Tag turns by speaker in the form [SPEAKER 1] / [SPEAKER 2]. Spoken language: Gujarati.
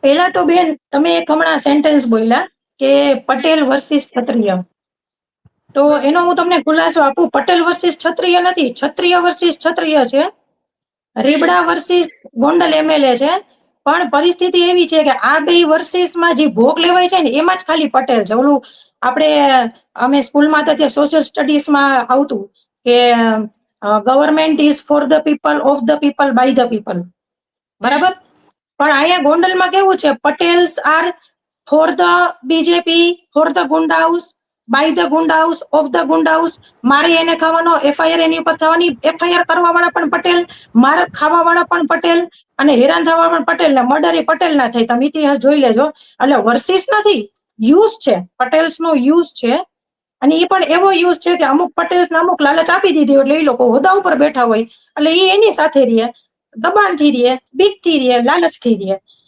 [SPEAKER 1] પેલા તો બેન તમે એક હમણાં સેન્ટેન્સ બોલ્યા કે પટેલ વર્સિસ ક્ષત્રિય, તો એનો હું તમને ખુલાસો આપું. પટેલ વર્સિસ ક્ષત્રિય નથી, ક્ષત્રિય વર્સિસ ક્ષત્રિય છે. રીબડા વર્સિસ ગોંડલ એમએલએ છે. પણ પરિસ્થિતિ એવી છે કે આ બે વર્સિસમાં જે ભોગ લેવાય છે ને એમાં જ ખાલી પટેલ છે. ઓલું અમે સ્કૂલમાં હતા ત્યાં સોશિયલ સ્ટડીઝમાં આવતું કે government is for the people, of the people, by the people. બરાબર? પણ અહીંયા ગોંડલમાં કેવું છે, Patels are for the BJP, for the goonda house, by the goonda house, of the goonda house. મારે એને ખાવાનો, એફઆઈઆર એની ઉપર થવાની, એફઆઈઆર કરવા વાળા પણ પટેલ, માર ખાવા વાળા પણ પટેલ, અને હેરાન થવા પણ પટેલ, ને મર્ડર એ પટેલ ના થાય. તમે ઇતિહાસ જોઈ લેજો. એટલે વર્સિસ નથી, યુઝ છે, પટેલ્સ નો યુઝ છે. અને એ પણ એવો યુઝ છે કે અમુક પટેલ્સ ને અમુક લાલચ આપી દીધી એટલે એ લોકો હોદ્દા ઉપર બેઠા હોય એટલે એ એની સાથે રહે, દબાણ થી રહે, બીક થી રહે, લાલચ થી રહે.